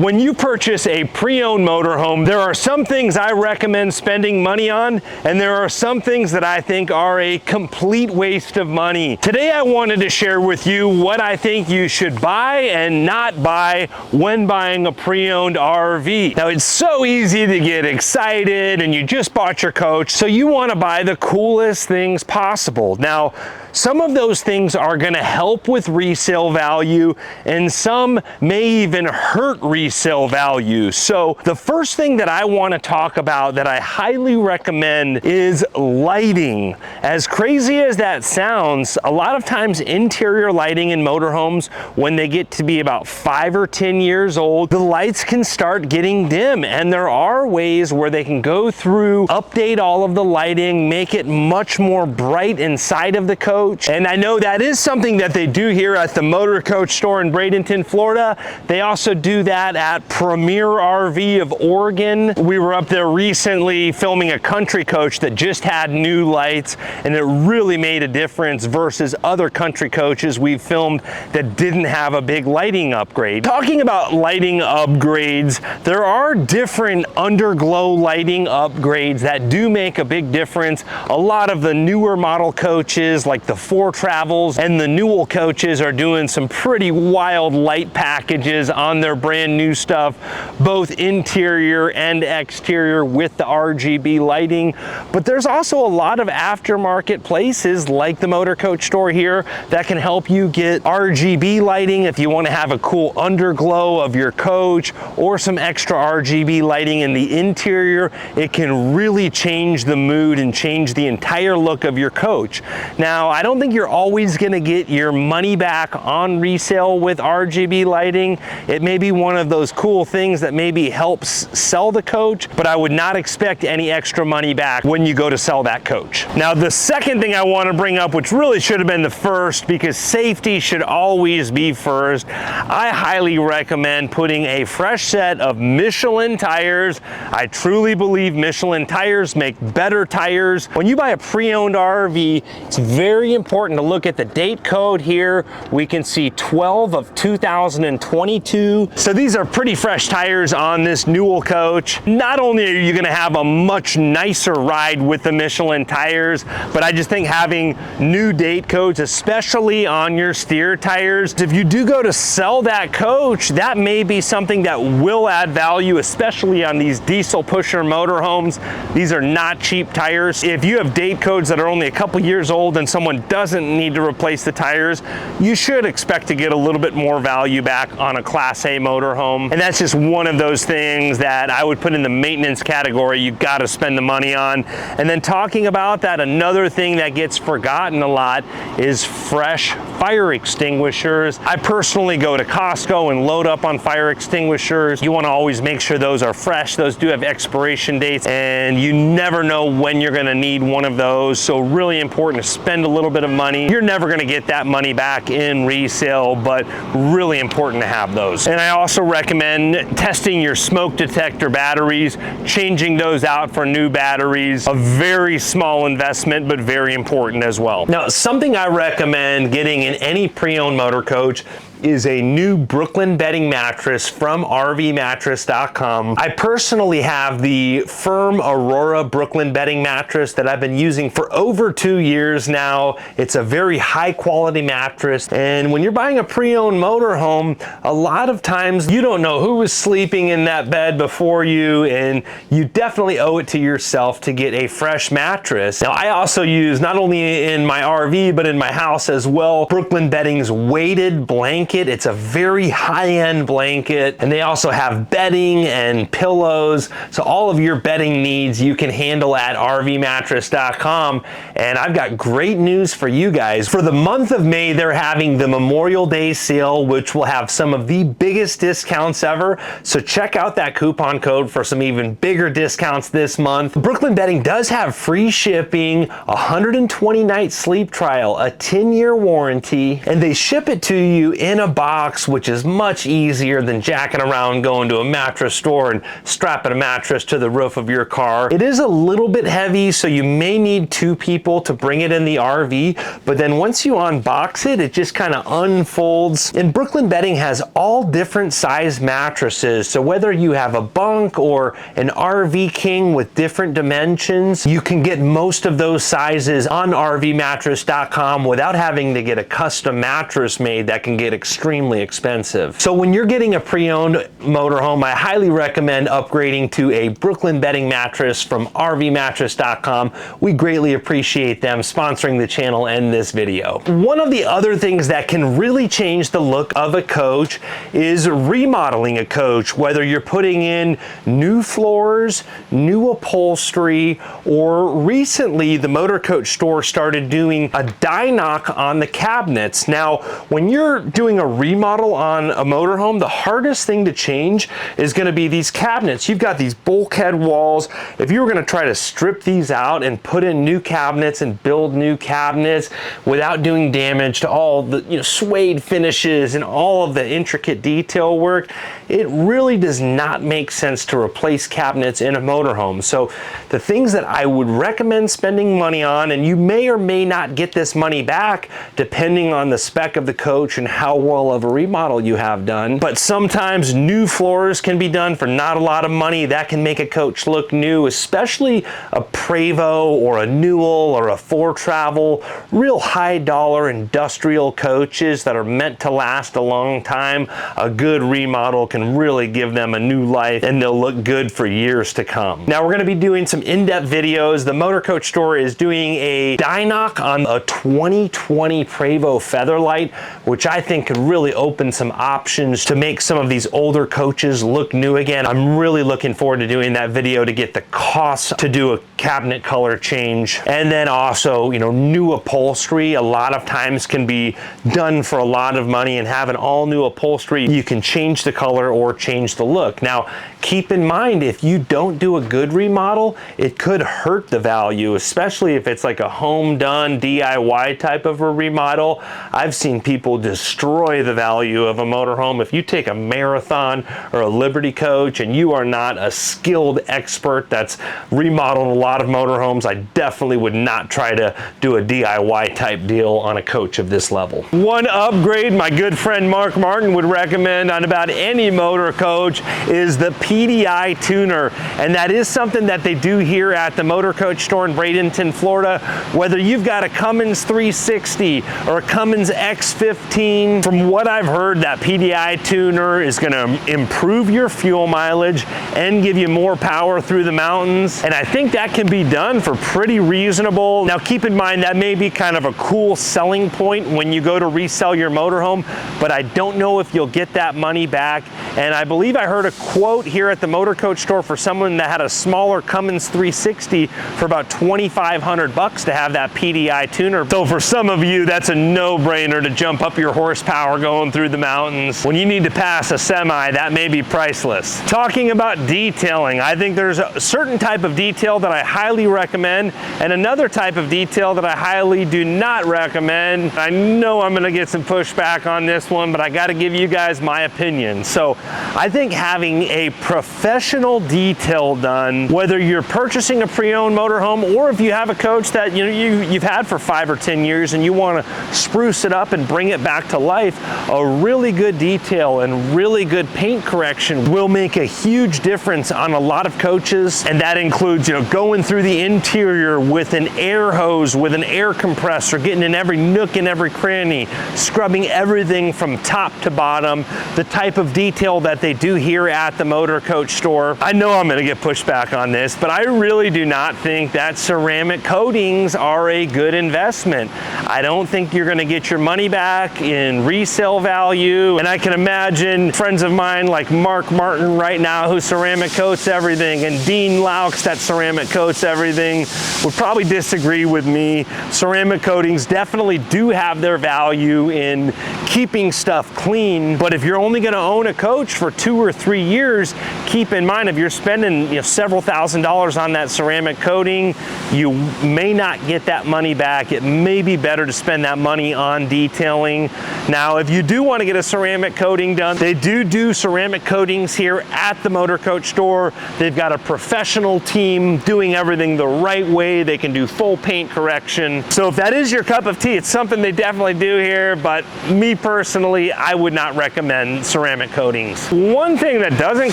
When you purchase a pre-owned motorhome, there are some things I recommend spending money on, and there are some things that I think are a complete waste of money. Today I wanted to share with you what I think you should buy and not buy when buying a pre-owned RV. Now, it's so easy to get excited and you just bought your coach, so you want to buy the coolest things possible. Now, some of those things are going to help with resale value, and some may even hurt resale value. So the first thing that I want to talk about that I highly recommend is lighting. As crazy as that sounds, a lot of times interior lighting in motorhomes, when they get to be about 5 or 10 years old, the lights can start getting dim, and there are ways where they can go through, update all of the lighting, make it much more bright inside of the coach. And I know that is something that they do here at the Motor Coach store in Bradenton, Florida. They also do that at Premier RV of Oregon. We were up there recently filming a country coach that just had new lights, and it really made a difference versus other country coaches we've filmed that didn't have a big lighting upgrade. Talking about lighting upgrades, there are different underglow lighting upgrades that do make a big difference. A lot of the newer model coaches, like the 4 Travels and the Newell coaches, are doing some pretty wild light packages on their brand new stuff, both interior and exterior with the RGB lighting. But there's also a lot of aftermarket places like the Motor Coach store here that can help you get RGB lighting if you want to have a cool underglow of your coach, or some extra RGB lighting in the interior. It can really change the mood and change the entire look of your coach. Now, I don't think you're always going to get your money back on resale with RGB lighting. It may be one of those cool things that maybe helps sell the coach, but I would not expect any extra money back when you go to sell that coach. Now, the second thing I want to bring up, which really should have been the first, because safety should always be first, I highly recommend putting a fresh set of Michelin tires. I truly believe Michelin tires make better tires. When you buy a pre-owned RV, it's very important to look at the date code here. We can see 12 of 2022. So these are pretty fresh tires on this Newell coach. Not only are you going to have a much nicer ride with the Michelin tires, but I just think having new date codes, especially on your steer tires, if you do go to sell that coach, that may be something that will add value, especially on these diesel pusher motorhomes. These are not cheap tires. If you have date codes that are only a couple years old and someone doesn't need to replace the tires, you should expect to get a little bit more value back on a Class A motorhome. And that's just one of those things that I would put in the maintenance category. You've got to spend the money on. And then talking about that, another thing that gets forgotten a lot is fresh fire extinguishers. I personally go to Costco and load up on fire extinguishers. You want to always make sure those are fresh. Those do have expiration dates, and you never know when you're going to need one of those. So really important to spend a little bit of money. You're never going to get that money back in resale, but really important to have those. And I also recommend testing your smoke detector batteries, changing those out for new batteries. A very small investment, but very important as well. Now, something I recommend getting in any pre-owned motor coach is a new Brooklyn bedding mattress from RVmattress.com. I personally have the Firm Aurora Brooklyn bedding mattress that I've been using for over 2 years now. It's a very high quality mattress, and when you're buying a pre-owned motorhome, a lot of times you don't know who was sleeping in that bed before you, and you definitely owe it to yourself to get a fresh mattress. Now, I also use, not only in my RV but in my house as well, Brooklyn Bedding's weighted blanket. It's a very high-end blanket, and they also have bedding and pillows. So all of your bedding needs you can handle at RVmattress.com. And I've got great news for you guys. For the month of May, they're having the Memorial Day sale, which will have some of the biggest discounts ever. So check out that coupon code for some even bigger discounts this month. Brooklyn Bedding does have free shipping, 120-night sleep trial, a 10-year warranty, and they ship it to you in in a box, which is much easier than jacking around going to a mattress store and strapping a mattress to the roof of your car. It is a little bit heavy, so you may need 2 people to bring it in the RV, but then once you unbox it, it just kind of unfolds. And Brooklyn Bedding has all different size mattresses, so whether you have a bunk or an RV king with different dimensions, you can get most of those sizes on rvmattress.com without having to get a custom mattress made that can get extremely expensive. So when you're getting a pre-owned motorhome, I highly recommend upgrading to a Brooklyn Bedding mattress from rvmattress.com. We greatly appreciate them sponsoring the channel and this video. One of the other things that can really change the look of a coach is remodeling a coach, whether you're putting in new floors, new upholstery, or recently the Motor Coach store started doing a die knock on the cabinets. Now, when you're doing a remodel on a motorhome, the hardest thing to change is going to be these cabinets. You've got these bulkhead walls. If you were going to try to strip these out and put in new cabinets and build new cabinets without doing damage to all the suede finishes and all of the intricate detail work, it really does not make sense to replace cabinets in a motorhome. So the things that I would recommend spending money on, and you may or may not get this money back depending on the spec of the coach and how well of a remodel you have done, but sometimes new floors can be done for not a lot of money. That can make a coach look new, especially a Prevost or a Newell or a 4Travel, real high dollar industrial coaches that are meant to last a long time. A good remodel can really give them a new life and they'll look good for years to come. Now we're going to be doing some in-depth videos. The Motor Coach store is doing a die knock on a 2020 Prevost Featherlight, which I think could really open some options to make some of these older coaches look new again. I'm really looking forward to doing that video to get the cost to do a cabinet color change. And then also, new upholstery a lot of times can be done for a lot of money, and have an all new upholstery, you can change the color or change the look. Now, keep in mind, if you don't do a good remodel, it could hurt the value, especially if it's like a home done DIY type of a remodel. I've seen people destroy the value of a motorhome. If you take a Marathon or a Liberty coach and you are not a skilled expert that's remodeled a lot of motorhomes, I definitely would not try to do a DIY type deal on a coach of this level. One upgrade my good friend Mark Martin would recommend on about any motor coach is the PDI tuner, and that is something that they do here at the Motor Coach store in Bradenton, Florida. Whether you've got a Cummins 360 or a Cummins X15, from what I've heard, that PDI tuner is going to improve your fuel mileage and give you more power through the mountains, and I think that can be done for pretty reasonable. Now keep in mind, that may be kind of a cool selling point when you go to resell your motorhome, but I don't know if you'll get that money back. And I believe I heard a quote here at the Motor Coach store for someone that had a smaller Cummins 360 for about $2,500 to have that PDI tuner. So for some of you, that's a no-brainer to jump up your horsepower going through the mountains. When you need to pass a semi, that may be priceless. Talking about detailing, I think there's a certain type of detail that I highly recommend and another type of detail that I highly do not recommend. I know I'm gonna get some pushback on this one, but I gotta give you guys my opinion. So I think having a professional detail done, whether you're purchasing a pre-owned motorhome or if you have a coach that you've had for 5 or 10 years and you want to spruce it up and bring it back to life, a really good detail and really good paint correction will make a huge difference on a lot of coaches. And that includes going through the interior with an air hose, with an air compressor, getting in every nook and every cranny, scrubbing everything from top to bottom, the type of detail that they do here at the Motor Coach store. I know I'm going to get pushback on this, but I really do not think that ceramic coatings are a good investment. I don't think you're going to get your money back in resale value, and I can imagine friends of mine like Mark Martin right now, who ceramic coats everything, and Dean Laux that ceramic coats everything, would probably disagree with me. Ceramic coatings definitely do have their value in keeping stuff clean, but if you're only going to own a coach for 2 or 3 years, keep in mind, if you're spending several $1,000s on that ceramic coating, you may not get that money back. It may be better to spend that money on detailing. Now, Now, if you do want to get a ceramic coating done, they do ceramic coatings here at the Motor Coach store. They've got a professional team doing everything the right way. They can do full paint correction. So if that is your cup of tea, it's something they definitely do here, but me personally, I would not recommend ceramic coatings. One thing that doesn't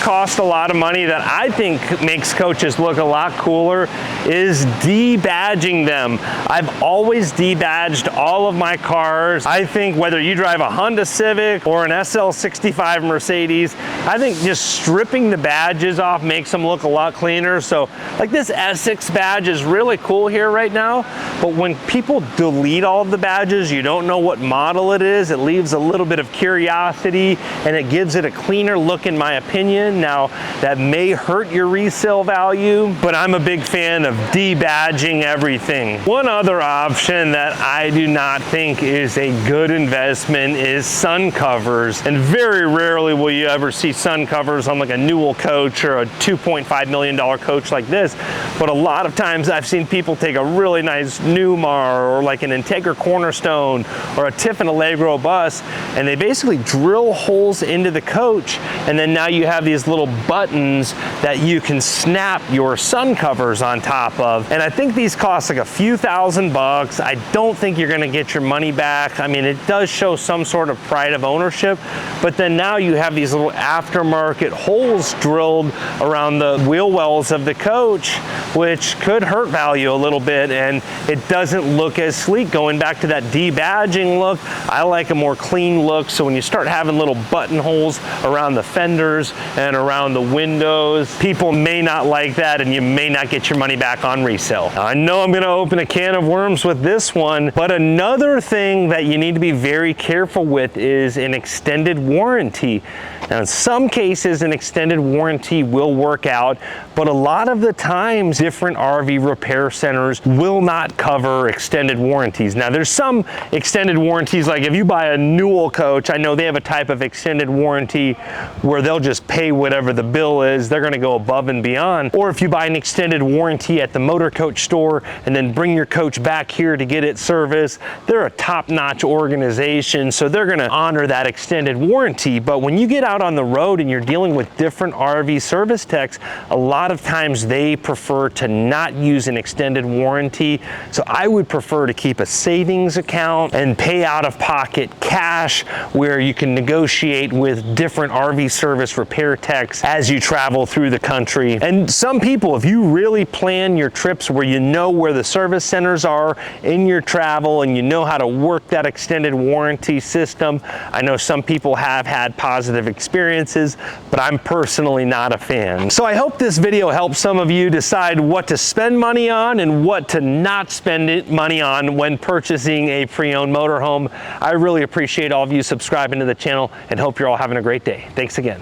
cost a lot of money that I think makes coaches look a lot cooler is debadging them. I've always debadged all of my cars. I think whether you drive a Honda Civic or an SL65 Mercedes, I think just stripping the badges off makes them look a lot cleaner. So like this Essex badge is really cool here right now, but when people delete all of the badges, you don't know what model it is. It leaves a little bit of curiosity and it gives it a cleaner look in my opinion. Now that may hurt your resale value, but I'm a big fan of debadging everything. One other option that I do not think is a good investment is sun covers. And very rarely will you ever see sun covers on like a Newell coach or a $2.5 million coach like this. But a lot of times I've seen people take a really nice Newmar or like an Integra Cornerstone or a Tiffin Allegro bus, and they basically drill holes into the coach, and then now you have these little buttons that you can snap your sun covers on top of. And I think these cost like a few $1,000s. I don't think you're gonna get your money back. I mean, it does show some sort of pride of ownership, but then now you have these little aftermarket holes drilled around the wheel wells of the coach, which could hurt value a little bit, and it doesn't look as sleek. Going back to that debadging look, I like a more clean look. So when you start having little buttonholes around the fenders and around the windows, people may not like that, and you may not get your money back on resale. Now, I know I'm gonna open a can of worms with this one, but another thing that you need to be very careful with is an extended warranty. Now, in some cases, an extended warranty will work out, but a lot of the times, different RV repair centers will not cover extended warranties. Now, there's some extended warranties, like if you buy a Newell coach, I know they have a type of extended warranty where they'll just pay whatever the bill is. They're gonna go above and beyond. Or if you buy an extended warranty at the Motor Coach store and then bring your coach back here to get it serviced, they're a top-notch organization, so they're gonna honor that extended warranty. But when you get out on the road and you're dealing with different RV service techs, a lot of times they prefer to not use an extended warranty. So I would prefer to keep a savings account and pay out of pocket cash where you can negotiate with different RV service repair techs as you travel through the country. And some people, if you really plan your trips where you know where the service centers are in your travel and you know how to work that extended warranty system, I know some people have had positive experiences, but I'm personally not a fan. So I hope this video helps some of you decide what to spend money on and what to not spend money on when purchasing a pre-owned motorhome. I really appreciate all of you subscribing to the channel and hope you're all having a great day. Thanks again.